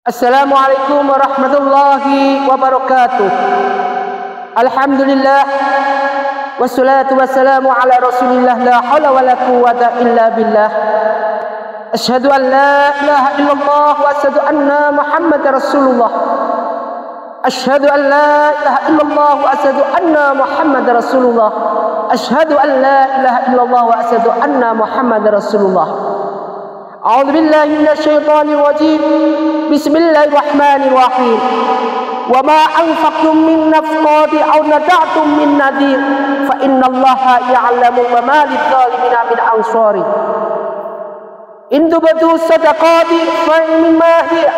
Assalamualaikum warahmatullahi wabarakatuh. Alhamdulillah wassalatu wassalamu ala rasulillah la hawla wa la quwwata illa billah. Asyhadu an la ilaha illallah wa asyhadu anna Muhammadar Rasulullah. Asyhadu an la ilaha illallah wa asyhadu anna Muhammadar Rasulullah. Asyhadu an la ilaha illallah wa asyhadu anna Muhammadar Rasulullah. A'udzu billahi minasyaitonir rajim. Bismillahirrahmanirrahim. Wa ma anfaqtum min nafqati aw nada'tum min nadir fa innallaha ya'lamu wa ma lidh-dhalimina min ansari. In tubdu sadaqati fa mimma hiya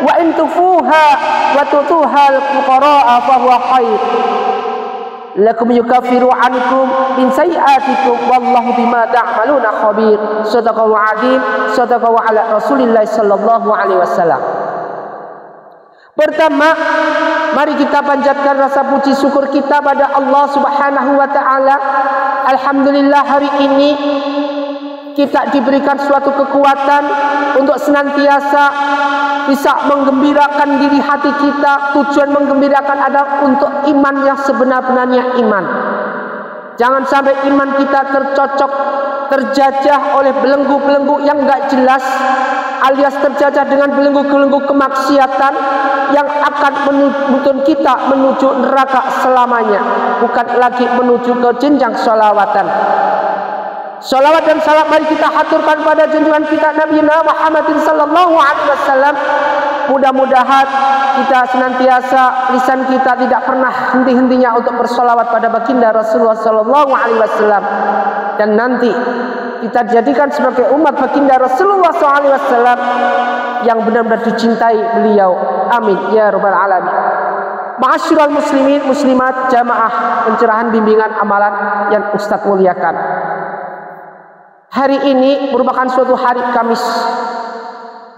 wa in tufuha wa tutuha al-fuqara'a fa huwa khair lakum yukaffiru ankum min sayi'atikum wallahu bima ta'maluna khabir. Shadaqallahu adzim. Shadaqallahu ala Rasulillah sallallahu alaihi wasallam. Pertama, mari kita panjatkan rasa puji syukur kita pada Allah Subhanahu wa taala. Alhamdulillah hari ini kita diberikan suatu kekuatan untuk senantiasa bisa menggembirakan diri hati kita. Tujuan menggembirakan adalah untuk iman yang sebenar-benarnya iman. Jangan sampai iman kita tercocok, terjajah oleh belenggu-belenggu yang enggak jelas, alias terjajah dengan belenggu-belenggu kemaksiatan yang akan menuntun kita menuju neraka selamanya, bukan lagi menuju ke jenjang sholawatan. Salawat dan salam mari kita haturkan pada junjungan kita Nabi Muhammadin sallallahu alaihi wasallam. Mudah-mudahan kita senantiasa lisan kita tidak pernah henti-hentinya untuk bersolawat pada baginda Rasulullah sallallahu alaihi wasallam, dan nanti kita dijadikan sebagai umat baginda Rasulullah sallallahu alaihi wasallam yang benar-benar dicintai beliau. Amin ya rabbal alamin. Ma'asyiral muslimin muslimat jamaah pencerahan bimbingan amalan yang Ustaz muliakan. Hari ini merupakan suatu hari Kamis,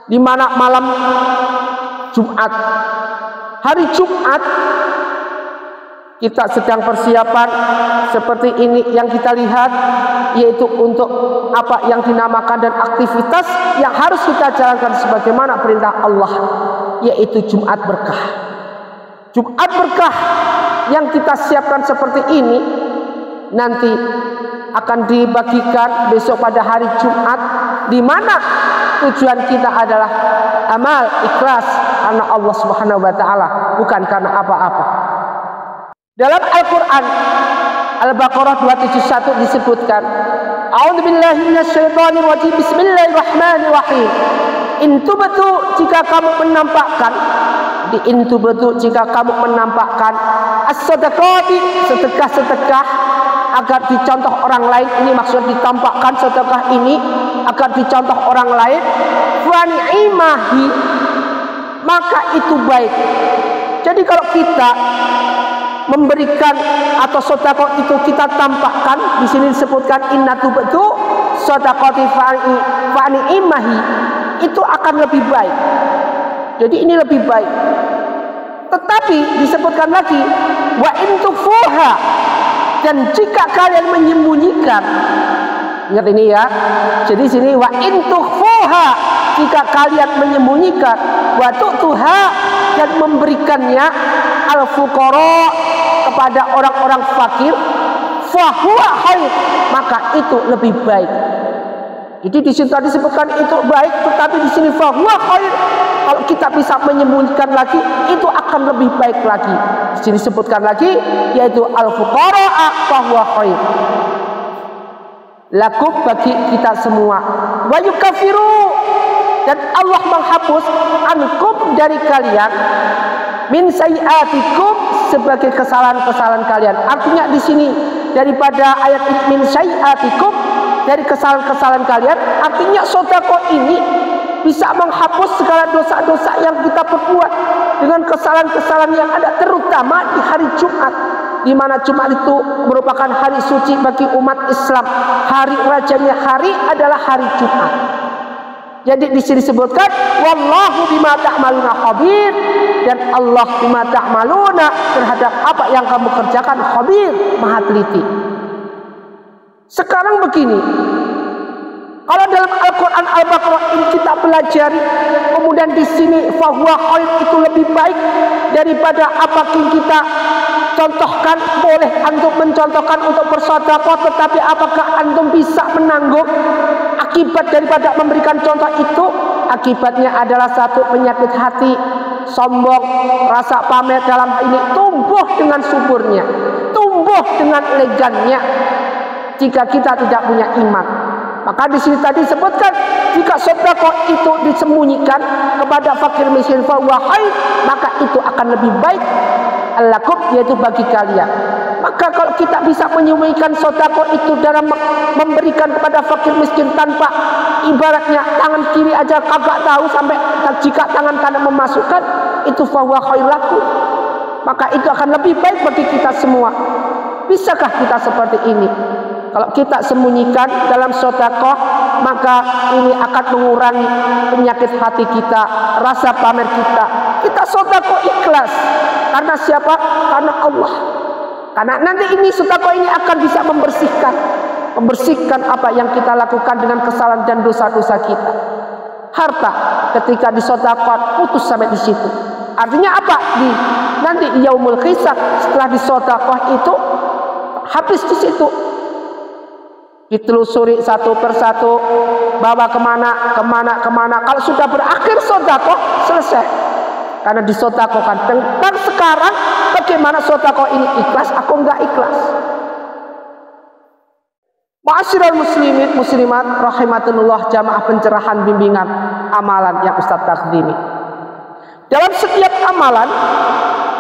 di mana malam Jumat. Hari Jumat kita sedang persiapan seperti ini yang kita lihat, yaitu untuk apa yang dinamakan dan aktivitas yang harus kita jalankan sebagaimana perintah Allah, yaitu Jumat berkah. Jumat berkah yang kita siapkan seperti ini nanti akan dibagikan besok pada hari Jumat, di mana tujuan kita adalah amal ikhlas karena Allah Subhanahu wa taala, bukan karena apa-apa. Dalam Al-Qur'an Al-Baqarah 271 disebutkan, A'udzubillahi minasyaitonir rajim. Bismillahirrahmanirrahim. Intubtu jika kamu menampakkan jika kamu menampakkan as-sadaqati, sedekah-sedekah agar dicontoh orang lain. Ini maksud ditampakkan sedekah ini agar dicontoh orang lain. Wa ni'mahi, maka itu baik. Jadi kalau kita memberikan atau sedekah itu kita tampakkan, di sini disebutkan inna tubtu sadaqati fa ni'mahi, itu akan lebih baik. Jadi ini lebih baik. Tetapi disebutkan lagi wa in tufuha, dan jika kalian menyembunyikan, ingat ini ya. Jadi sini wa in tukhfuha, jika kalian menyembunyikan, wa tu'tuha, dan memberikannya al fuqara, kepada orang-orang fakir, fa huwa khair, maka itu lebih baik. Jadi di sini tadi disebutkan itu baik, tetapi di sini fa huwa khair. Kalau kita bisa menyembunyikan lagi, itu akan lebih baik lagi. Di sini disebutkan lagi, yaitu al-fuqara fa huwa khair lakum, bagi kita semua. Wa yukaffiru, dan Allah menghapus ankum, dari kalian, min sayiatikum, sebagai kesalahan-kesalahan kalian. Artinya di sini daripada ayat min sayiatikum, dari kesalahan-kesalahan kalian, artinya sedekah ini bisa menghapus segala dosa-dosa yang kita perbuat dengan kesalahan-kesalahan yang ada, terutama di hari Jumat, di mana Jumat itu merupakan hari suci bagi umat Islam. Hari rajanya hari adalah hari Jumat. Jadi di sini disebutkan wallahu bima ta'maluna khabir, dan Allah bima ta'maluna, terhadap apa yang kamu kerjakan, khabir, maha teliti. Sekarang begini, Kalau dalam Al-Quran Al-Baqarah ini kita pelajari, kemudian di sini fahuwa khair itu lebih baik daripada apa yang kita contohkan. Boleh antum mencontohkan untuk bersedekah, tetapi apakah antum bisa menanggung akibat daripada memberikan contoh itu? Akibatnya adalah satu, penyakit hati, sombong, rasa pamer dalam hal ini tumbuh dengan suburnya, tumbuh dengan elegannya jika kita tidak punya iman. Maka di sini tadi disebutkan, jika sedekah itu disembunyikan kepada fakir miskin fahuwa khair, maka itu akan lebih baik lakum, yaitu bagi kalian. Maka kalau kita bisa menyembunyikan sedekah itu dalam memberikan kepada fakir miskin tanpa ibaratnya tangan kiri aja kagak tahu sampai jika tangan kanan memasukkan, itu fahuwa khair lakum, maka itu akan lebih baik bagi kita semua. Bisakah kita seperti ini? Kalau kita sembunyikan dalam sedekah, maka ini akan mengurangi penyakit hati kita, rasa pamer kita. Kita sedekah ikhlas. Karena siapa? Karena Allah. Karena nanti ini sedekah ini akan bisa membersihkan apa yang kita lakukan dengan kesalahan dan dosa-dosa kita. Harta ketika disedekah putus sampai di situ. Artinya apa? Nanti yaumul hisab setelah disedekah itu habis di situ. Ditelusuri satu persatu, bawa kemana. Kalau sudah berakhir sedekah, selesai. Karena disedekahkan. Dan sekarang bagaimana sedekah ini ikhlas atau enggak ikhlas? Ma'asyiral muslimin muslimat rahimakumullah, jamaah pencerahan bimbingan amalan yang Ustaz takdimi. Dalam setiap amalan,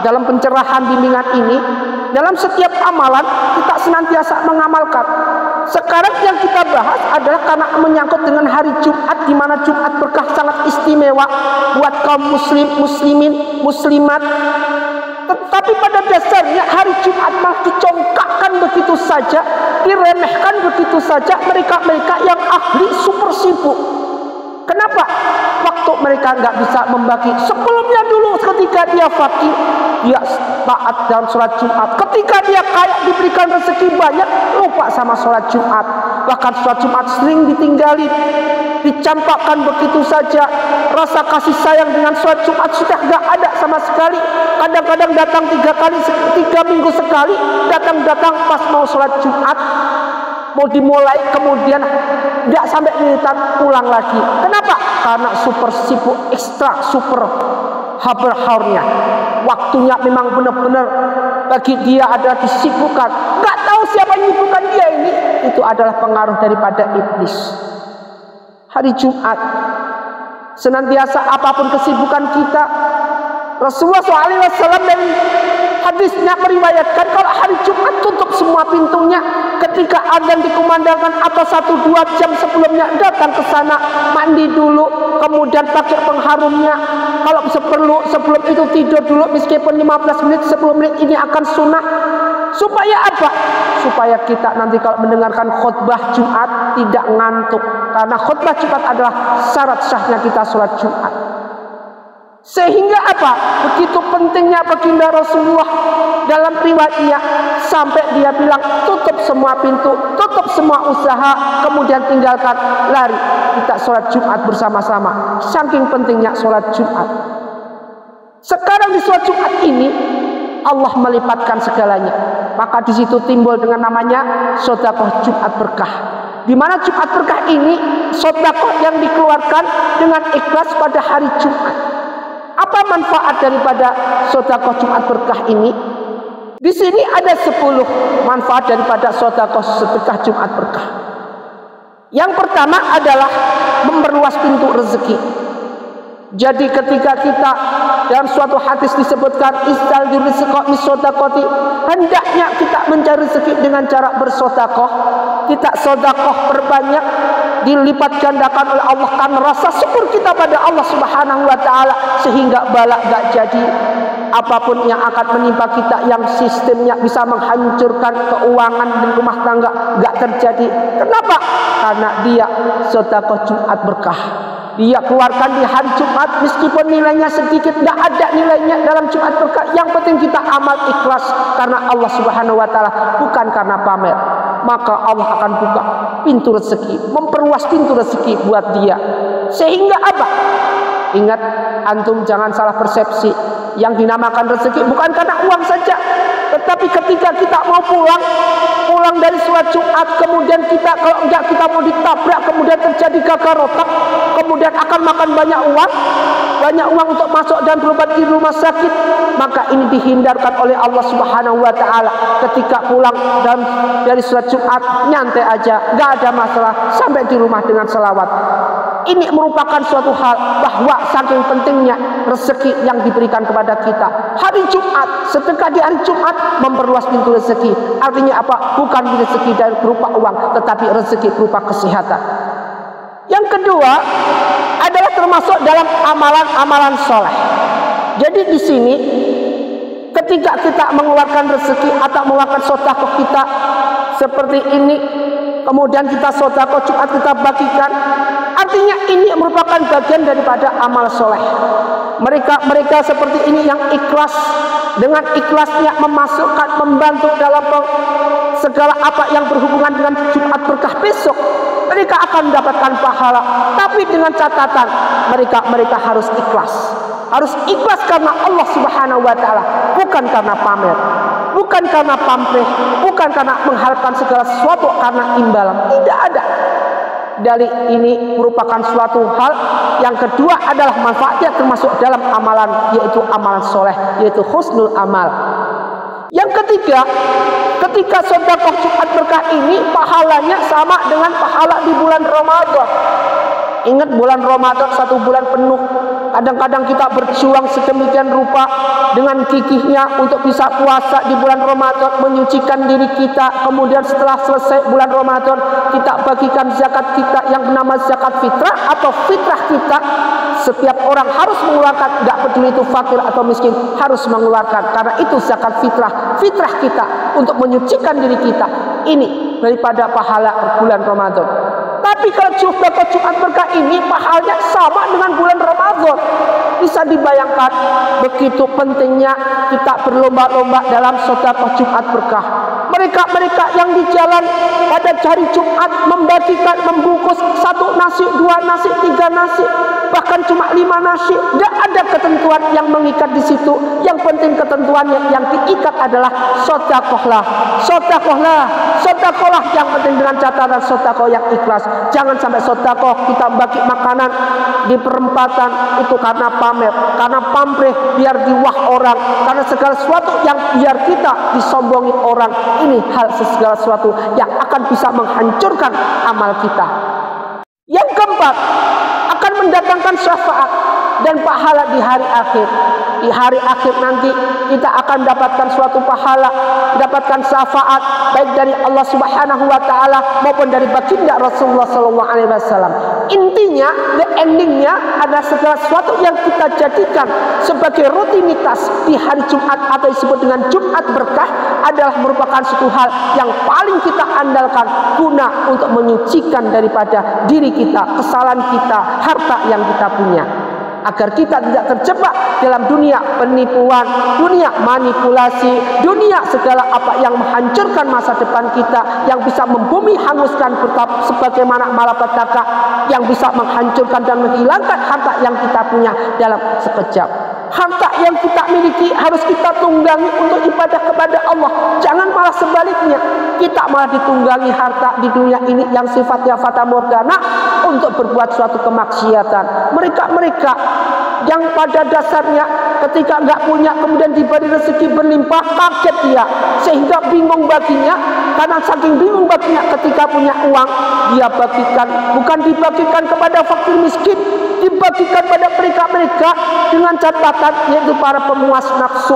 dalam pencerahan bimbingan ini, dalam setiap amalan kita senantiasa mengamalkan. Sekarang yang kita bahas adalah karena menyangkut dengan hari Jumat, di mana Jumat berkah sangat istimewa buat kaum muslimin, muslimat. Tetapi pada dasarnya hari Jumat malah dicongkakkan begitu saja, diremehkan begitu saja mereka-mereka yang ahli super sibuk. Kenapa? Waktu mereka nggak bisa membagi. Sebelumnya dulu ketika dia fakir, dia taat dalam sholat Jumat. Ketika dia kaya, diberikan rezeki banyak, lupa sama sholat Jumat. Bahkan sholat Jumat sering ditinggalin, dicampakkan begitu saja. Rasa kasih sayang dengan sholat Jumat sudah nggak ada sama sekali. Kadang-kadang datang 3 minggu sekali, datang pas mau sholat Jumat, mau dimulai, kemudian tidak sampai militan pulang lagi. Kenapa? Karena super sibuk, ekstra super haber-haurnya. Waktunya memang benar-benar bagi dia ada disibukkan. Nggak tahu siapa yang menyibukkan dia ini. Itu adalah pengaruh daripada iblis. Hari Jumat, senantiasa apapun kesibukan kita, Rasulullah SAW dan hadisnya meriwayatkan kalau hari Jumat tutup semua pintunya. Ketika adzan dikumandangkan atau 1-2 jam sebelumnya datang ke sana, mandi dulu, kemudian pakai pengharumnya. Kalau perlu sebelum itu tidur dulu meskipun 15 menit, 10 menit ini akan sunnah. Supaya apa? Supaya kita nanti kalau mendengarkan khutbah Jumat tidak ngantuk. Karena khutbah Jumat adalah syarat sahnya kita sholat Jumat. Sehingga apa? Begitu pentingnya baginda Rasulullah dalam riwayatnya, sampai dia bilang tutup semua pintu, tutup semua usaha, kemudian tinggalkan, lari, kita sholat Jumat bersama-sama. Saking pentingnya sholat Jumat. Sekarang di sholat Jumat ini Allah melipatkan segalanya. Maka di situ timbul dengan namanya sedekah Jumat berkah. Di mana Jumat berkah ini sedekah yang dikeluarkan dengan ikhlas pada hari Jumat. Apa manfaat daripada sedekah Jumat berkah ini? Di sini ada 10 manfaat daripada sedekah Jumat berkah. Yang pertama adalah memperluas pintu rezeki. Jadi ketika kita dalam suatu hadis disebutkan istal rizqa misodakoti, hendaknya kita mencari rezeki dengan cara bersedekah. Kita sedekah perbanyak, dilipat gandakan oleh Allah karena rasa syukur kita pada Allah Subhanahu wa taala, sehingga bala gak jadi. Apapun yang akan menimpa kita yang sistemnya bisa menghancurkan keuangan dan rumah tangga gak terjadi. Kenapa? Karena dia sedekah Jumat berkah. Dia keluarkan di hari Jumat meskipun nilainya sedikit, tidak ada nilainya dalam Jumat berkah. Yang penting kita amal ikhlas karena Allah Subhanahu wa taala, bukan karena pamer. maka Allah akan buka pintu rezeki, memperluas pintu rezeki buat dia. Sehingga apa? Ingat, antum jangan salah persepsi. Yang dinamakan rezeki bukan karena uang saja, tetapi ketika kita mau pulang dari sholat Jumat, kemudian kita kalau enggak kita mau ditabrak, kemudian terjadi gagal otak, kemudian akan makan banyak uang untuk masuk dan berobat di rumah sakit, maka ini dihindarkan oleh Allah Subhanahu wa taala. Ketika pulang dari sholat Jumat, nyantai aja, enggak ada masalah, sampai di rumah dengan selawat. Ini merupakan suatu hal bahwa saking pentingnya rezeki yang diberikan kepada kita. Hari Jumat, sedekah di hari Jumat memperluas pintu rezeki. Artinya apa? Bukan rezeki dari berupa uang, tetapi rezeki berupa kesehatan. Yang kedua adalah termasuk dalam amalan-amalan soleh. Jadi di sini ketika kita mengeluarkan rezeki atau mengeluarkan sedekah kita seperti ini, kemudian kita sedekah Jumat kita bagikan, artinya ini merupakan bagian daripada amal soleh. Mereka seperti ini yang ikhlas, dengan ikhlasnya memasukkan, membantu dalam segala apa yang berhubungan dengan Jumat berkah besok, mereka akan mendapatkan pahala. Tapi dengan catatan mereka harus ikhlas karena Allah Subhanahu wa taala, bukan karena pamer, bukan karena pamrih, bukan karena mengharapkan segala sesuatu karena imbalan. Tidak ada. Dari ini merupakan suatu hal. Yang kedua adalah manfaatnya termasuk dalam amalan, yaitu amalan soleh, yaitu husnul amal. Yang ketiga, ketika sedekah Jumat berkah ini pahalanya sama dengan pahala di bulan Ramadan. Ingat, bulan Ramadan 1 bulan penuh. Kadang-kadang kita berjuang sedemikian rupa dengan gigihnya untuk bisa puasa di bulan Ramadan, menyucikan diri kita. Kemudian setelah selesai bulan Ramadan, kita bagikan zakat kita yang bernama zakat fitrah atau fitrah kita. Setiap orang harus mengeluarkan, tidak peduli itu fakir atau miskin, harus mengeluarkan. Karena itu zakat fitrah kita untuk menyucikan diri kita. Ini daripada pahala bulan Ramadan. Tapi kalau sedekah Jumat berkah ini pahalanya sama dengan bulan Ramadan. Bisa dibayangkan begitu pentingnya kita berlomba-lomba dalam sedekah Jumat berkah. Mereka yang di jalan pada hari Jumat membagikan, membungkus 1 nasi, 2 nasi, 3 nasi, bahkan cuma 5 nasi. Tidak ada ketentuan yang mengikat di situ. Yang penting ketentuannya yang diikat adalah sedekahlah. Sedekahlah yang penting dengan catatan sedekah yang ikhlas. Jangan sampai sedekah kita bagi makanan di perempatan itu karena pamer, karena pamrih, biar diwah orang, karena segala sesuatu yang biar kita disombongi orang. Ini hal segala sesuatu yang akan bisa menghancurkan amal kita. Yang keempat, akan mendatangkan syafaat dan pahala di hari akhir. Di hari akhir nanti kita akan dapatkan suatu pahala, dapatkan syafaat baik dari Allah Subhanahu wa taala maupun dari baginda Rasulullah sallallahu alaihi wasallam. Intinya, the endingnya adalah segala sesuatu yang kita jadikan sebagai rutinitas di hari Jumat atau disebut dengan Jumat berkah adalah merupakan suatu hal yang paling kita andalkan guna untuk menyucikan daripada diri kita, kesalahan kita, harta yang kita punya. Agar kita tidak terjebak dalam dunia penipuan, dunia manipulasi, dunia segala apa yang menghancurkan masa depan kita, yang bisa membumi hanguskan sebagaimana malapetaka, yang bisa menghancurkan dan menghilangkan harta yang kita punya dalam sekejap. Harta yang kita miliki harus kita tunggangi untuk ibadah kepada Allah. Jangan malah sebaliknya, kita malah ditunggangi harta di dunia ini yang sifatnya fata morgana untuk berbuat suatu kemaksiatan. Mereka yang pada dasarnya ketika nggak punya kemudian diberi rezeki berlimpah, kaget dia sehingga bingung baginya. Karena saking bingung baginya ketika punya uang, dia bagikan, bukan dibagikan kepada fakir miskin, dibagikan pada mereka dengan catatan yaitu para pemuas nafsu.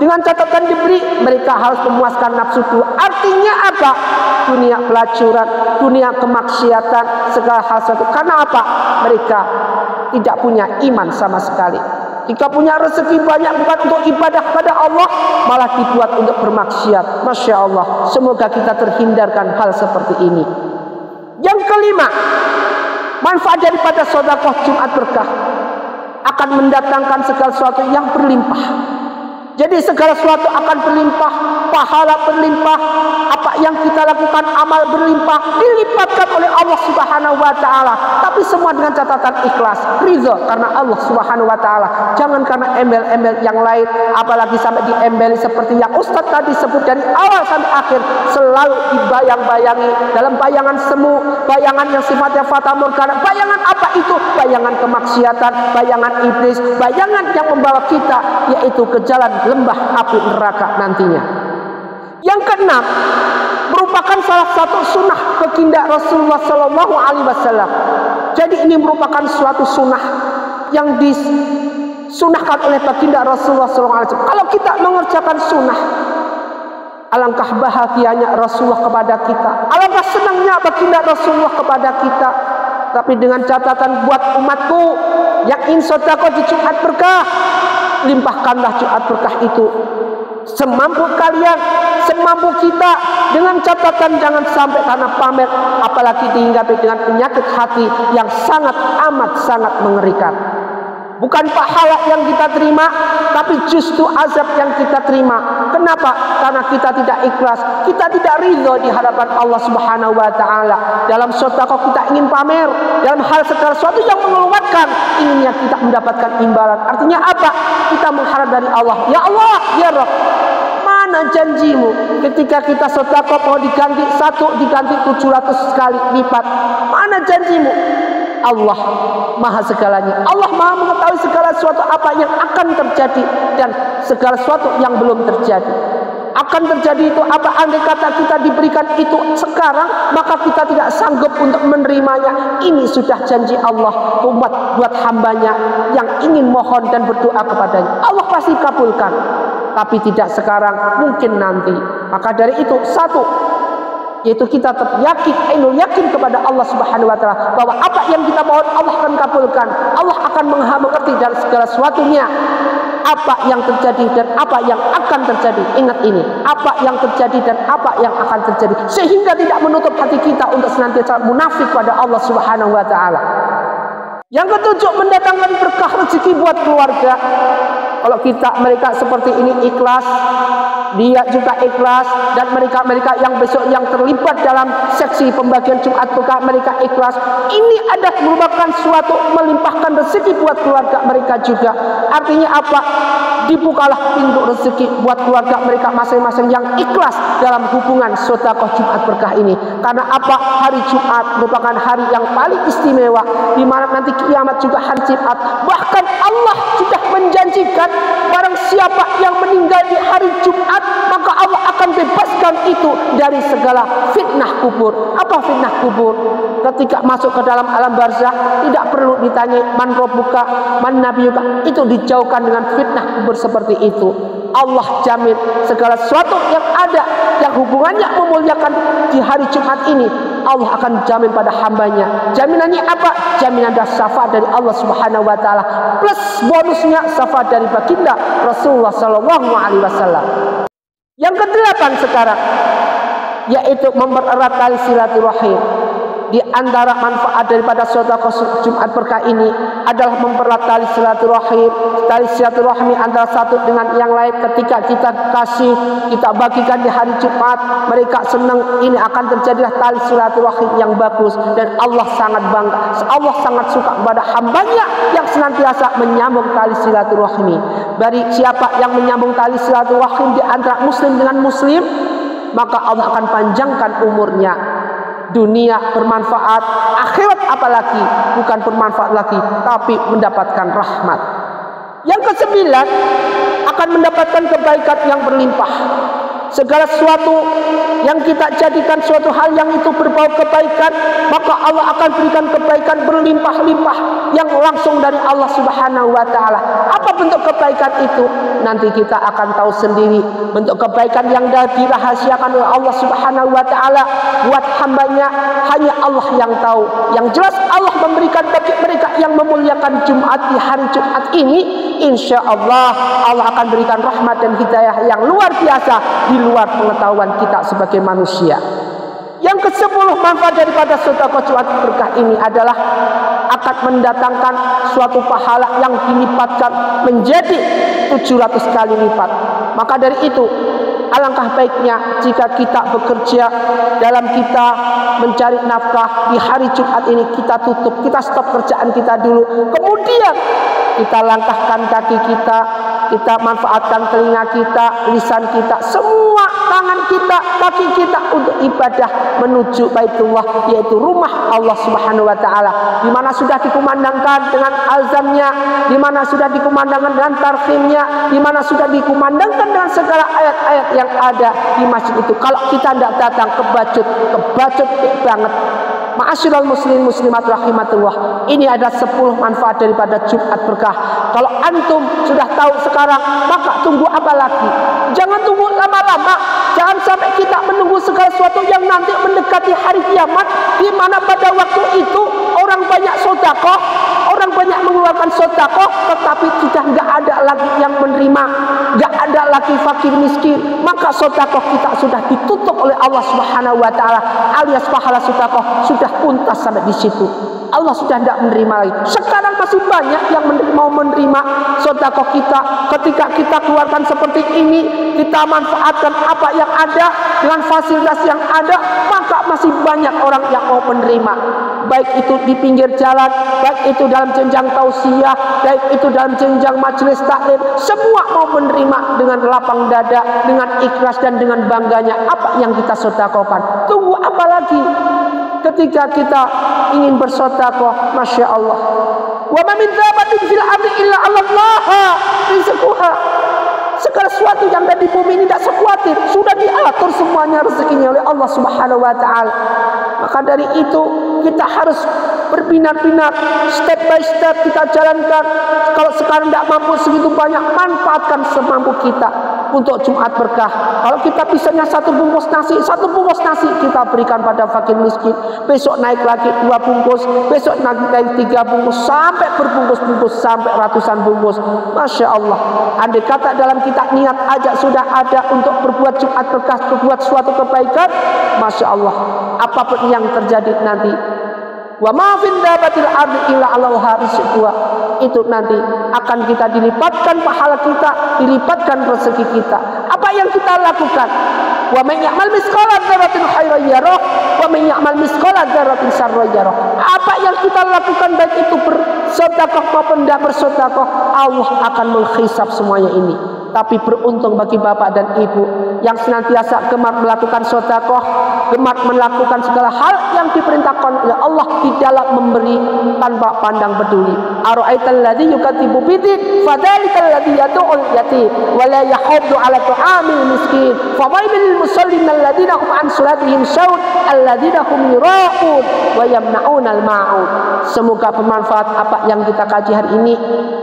Dengan catatan diberi, mereka harus memuaskan nafsu dulu. Artinya apa? Dunia pelacuran, dunia kemaksiatan, segala hal sesuatu. Karena apa? Mereka tidak punya iman sama sekali. Jika punya rezeki banyak bukan untuk ibadah kepada Allah, malah dibuat untuk bermaksiat. Masya Allah, semoga kita terhindarkan hal seperti ini. Yang kelima, manfaat daripada sedekah Jumat berkah akan mendatangkan segala sesuatu yang berlimpah. Jadi segala sesuatu akan berlimpah, pahala berlimpah, apa yang kita lakukan amal berlimpah dilipatkan oleh Allah Subhanahu wa taala, tapi semua dengan catatan ikhlas, ridho karena Allah Subhanahu wa taala. Jangan karena embel-embel yang lain, apalagi sampai diembeli seperti yang Ustaz tadi sebut dari awal sampai akhir, selalu dibayang-bayangi dalam bayangan semu, bayangan yang sifatnya fata morgana. Bayangan apa itu? Bayangan kemaksiatan, bayangan iblis, bayangan yang membawa kita yaitu ke jalan lembah api neraka nantinya. Yang keenam, merupakan salah satu sunnah baginda Rasulullah Sallallahu Alaihi Wasallam. Jadi ini merupakan suatu sunnah yang disunahkan oleh baginda Rasulullah Sallallahu Alaihi Wasallam. Kalau kita mengerjakan sunnah, alangkah bahagianya Rasulullah kepada kita, alangkah senangnya baginda Rasulullah kepada kita. Tapi dengan catatan buat umatku yang ingin sedekah di Jumat berkah, limpahkanlah Jumat berkah itu semampu kalian, semampu kita, dengan catatan jangan sampai karena pamer, apalagi dihinggapi dengan penyakit hati yang sangat amat sangat mengerikan. Bukan pahala yang kita terima, tapi justru azab yang kita terima. Kenapa? Karena kita tidak ikhlas, kita tidak ridho di hadapan Allah Subhanahu wa taala. Dalam sedekah kita ingin pamer, dalam hal segala sesuatu yang mengeluarkan inginnya kita mendapatkan imbalan. Artinya apa? Kita mengharap dari Allah, ya Allah, ya Rabb, mana janjimu ketika kita sedekah mau diganti 700 kali lipat? Mana janjimu? Allah maha segalanya. Allah maha mengetahui segala sesuatu apa yang akan terjadi dan segala sesuatu yang belum terjadi. Akan terjadi itu apa? Andai kata kita diberikan itu sekarang, maka kita tidak sanggup untuk menerimanya. Ini sudah janji Allah buat hambanya yang ingin mohon dan berdoa kepadanya. Allah pasti kabulkan, tapi tidak sekarang, mungkin nanti. Maka dari itu, satu, yaitu kita tetap yakin kepada Allah Subhanahu wa taala bahwa apa yang kita mohon Allah akan kabulkan. Allah akan mengerti dalam segala sesuatunya apa yang terjadi dan apa yang akan terjadi. Ingat ini, apa yang terjadi dan apa yang akan terjadi, sehingga tidak menutup hati kita untuk senantiasa munafik pada Allah Subhanahu wa taala. Yang ketujuh, mendatangkan berkah rezeki buat keluarga. Kalau mereka seperti ini ikhlas, dia juga ikhlas, dan mereka yang besok yang terlibat dalam seksi pembagian Jumat berkah, mereka ikhlas. Ini adalah merupakan suatu melimpahkan rezeki buat keluarga mereka juga. Artinya apa? Dibukalah pintu rezeki buat keluarga mereka masing-masing yang ikhlas dalam hubungan sedekah Jumat berkah ini. Karena apa? Hari Jumat merupakan hari yang paling istimewa, di mana nanti kiamat juga hari Jumat. Bahkan Allah sudah menjanjikan barang siapa yang meninggal di hari Jumat, maka Allah akan bebaskan itu dari segala fitnah kubur. Apa fitnah kubur? Ketika masuk ke dalam alam barzakh, tidak perlu ditanya man rabbuka, man nabiyuka. Itu dijauhkan dengan fitnah kubur seperti itu. Allah jamin segala sesuatu yang ada yang hubungannya memuliakan di hari Jumat ini, Allah akan jamin pada hambanya. Jaminannya apa? Jaminan dan syafaat dari Allah Subhanahu wa taala, plus bonusnya syafaat dari baginda Rasulullah Sallallahu Alaihi Wasallam. Yang kedelapan sekarang, yaitu mempererat tali silaturahim. Di antara manfaat daripada sedekah Jumat berkah ini adalah mempererat tali silaturahim. Tali silaturahmi antara satu dengan yang lain. Ketika kita kasih, kita bagikan di hari Jumat, mereka senang. Ini akan terjadilah tali silaturahim yang bagus, dan Allah sangat bangga. Allah sangat suka kepada hambanya yang senantiasa menyambung tali silaturahmi. Bagi siapa yang menyambung tali silaturahim di antara muslim dengan muslim, maka Allah akan panjangkan umurnya. Dunia bermanfaat, akhirat apalagi bukan bermanfaat lagi, tapi mendapatkan rahmat. Yang kesembilan, akan mendapatkan kebaikan yang berlimpah. Segala sesuatu yang kita jadikan suatu hal yang itu berbau kebaikan, maka Allah akan berikan kebaikan berlimpah-limpah yang langsung dari Allah Subhanahu wa taala. Apa bentuk kebaikan itu? Nanti kita akan tahu sendiri. Bentuk kebaikan yang dirahasiakan oleh Allah Subhanahu wa taala buat hambanya, hanya Allah yang tahu. Yang jelas Allah memberikan bagi mereka yang memuliakan Jumat di hari Jumat ini, insya Allah Allah akan berikan rahmat dan hidayah yang luar biasa di luar pengetahuan kita sebagai manusia. Yang ke-10 manfaat daripada sedekah Jumat berkah ini adalah akan mendatangkan suatu pahala yang dilipatkan menjadi 700 kali lipat. Maka dari itu, alangkah baiknya jika kita bekerja dalam kita mencari nafkah di hari Jumat ini, kita tutup, kita stop kerjaan kita dulu, kemudian kita langkahkan kaki kita manfaatkan telinga kita, lisan kita, semua tangan kita, kaki kita untuk ibadah menuju Baitullah, yaitu rumah Allah Subhanahu wa taala, di mana sudah dikumandangkan dengan azannya, di mana sudah dikumandangkan dengan tarhimnya, di mana sudah dikumandangkan dengan segala ayat-ayat yang ada di masjid itu. Kalau kita tidak datang, kebacut banget. Ma'asyiral muslimin muslimat rahimatullah. Ini ada 10 manfaat daripada Jumat berkah. Kalau antum sudah tahu sekarang, maka tunggu apa lagi? Jangan tunggu lama-lama. Jangan sampai kita menunggu segala sesuatu yang nanti mendekati hari kiamat, di mana pada waktu itu orang banyak sedekah, orang banyak mengeluarkan sedekah, tetapi sudah nggak ada lagi yang menerima, nggak ada lagi fakir miskin, maka sedekah kita sudah ditutup oleh Allah Subhanahu wa taala, alias pahala sedekah sudah puntas sampai di situ. Allah sudah tidak menerima lagi. Sekarang masih banyak yang mau menerima sedekah kita. Ketika kita keluarkan seperti ini, kita manfaatkan apa yang ada dengan fasilitas yang ada, maka masih banyak orang yang mau menerima. Baik itu di pinggir jalan, baik itu dalam jenjang tausiah, baik itu dalam jenjang majelis taklim, semua mau menerima dengan lapang dada, dengan ikhlas dan dengan bangganya apa yang kita sedekahkan. Tunggu apa lagi? Ketika kita ingin bersedekah, masya Allah, wa ma min dabbatin fil ardi illa 'ala Allaha rizquha. Segala sesuatu yang ada di bumi ini tidak sekhawatir, sudah diatur semuanya rezekinya oleh Allah Subhanahu wa taala. Maka dari itu kita harus berbinar-binar, step by step kita jalankan. Kalau sekarang tidak mampu segitu banyak, manfaatkan semampu kita untuk Jumat berkah. Kalau kita bisanya satu bungkus nasi kita berikan pada fakir miskin. Besok naik lagi 2 bungkus, besok naik 3 bungkus, sampai berbungkus-bungkus, sampai ratusan bungkus. Masya Allah. Andai kata dalam kita niat aja sudah ada untuk berbuat Jumat berkah, berbuat suatu kebaikan, masya Allah, apapun yang terjadi nanti, wa ma fin dabbatil ardi illa 'alallaha rizquha, itu nanti akan kita dilipatkan pahala kita, dilipatkan rezeki kita. Apa yang kita lakukan? Wa may ya'mal misqala dzarratin khairan yarah wa may ya'mal misqala dzarratin syarran yarah. Apa yang kita lakukan, baik itu bersedekah maupun tidak bersedekah, Allah akan menghisab semuanya ini. Tapi beruntung bagi bapak dan ibu yang senantiasa gemar melakukan sedekah, gemar melakukan segala hal yang diperintahkan oleh Allah di dalam memberi tanpa pandang peduli. Ara'aital ladzi yukadzibu bidin fadzalikal ladzi yad'ul yatim wa la yahuddu 'ala ta'amil miskin fawailul lil musallin alladzina hum an salatihim sahun alladzina hum yura'un wa yamna'unal ma'un. Semoga bermanfaat apa yang kita kaji hari ini.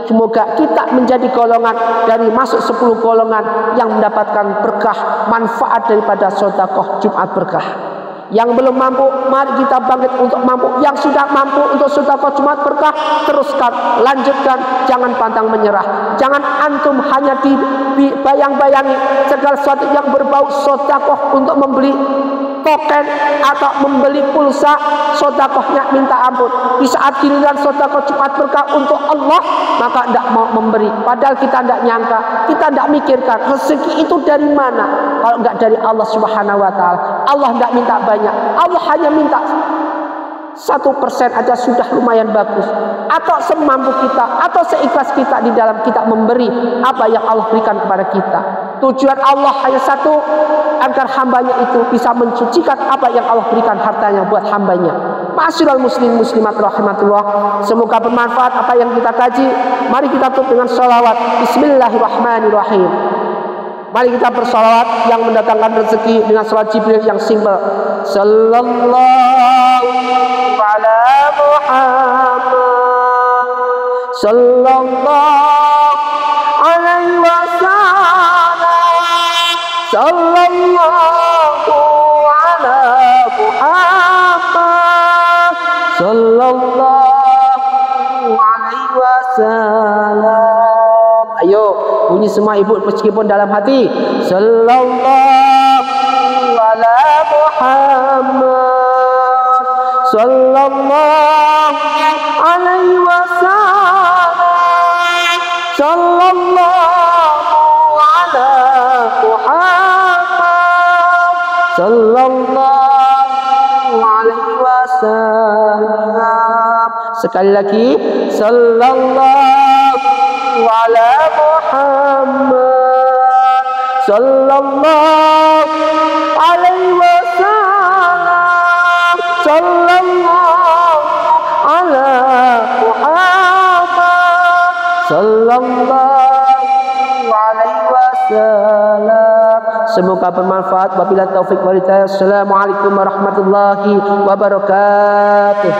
Semoga kita menjadi golongan dari masuk 10 golongan yang mendapatkan berkah, manfaat daripada sedekah Jumat berkah. Yang belum mampu, mari kita bangkit untuk mampu. Yang sudah mampu untuk sedekah Jumat berkah, teruskan, lanjutkan, jangan pantang menyerah. Jangan antum hanya dibayang-bayangi segala sesuatu yang berbau sedekah untuk membeli token atau membeli pulsa, sedekahnya minta ampun. Di saat giliran sedekah Jumat berkah untuk Allah, maka tidak mau memberi. Padahal kita tidak nyangka, kita tidak mikirkan rezeki itu dari mana kalau tidak dari Allah Subhanahu wa taala. Allah tidak minta banyak, Allah hanya minta 1% aja sudah lumayan bagus. Atau semampu kita, atau seikhlas kita di dalam kita memberi apa yang Allah berikan kepada kita. Tujuan Allah hanya satu, agar hambanya itu bisa mencucikan apa yang Allah berikan hartanya buat hambanya. Ma'asyiral muslimin muslimat rahimatullah, semoga bermanfaat apa yang kita kaji. Mari kita tutup dengan sholawat. Bismillahirrahmanirrahim. Mari kita bersolawat yang mendatangkan rezeki dengan salat Jibril yang simpel. Sallallahu ala Muhammad, sallallahu alaihi wasallam, sallallahu ala Muhammad, sallallahu alaihi wasallam. Ayo bunyi semua ibu meskipun dalam hati. Sallallahu ala Muhammad, sallallahu alaihi wasallam, sallallahu ala Muhammad, sallallahu alaihi wasallam. Sekali lagi, sallallahu ala Muhammad, sallallahu alaihi wasallam, sallallahu ala Muhammad, sallallahu alaihi wasallam. Semoga bermanfaat. Wabillahi taufik wal hidayah. Assalamualaikum warahmatullahi wabarakatuh.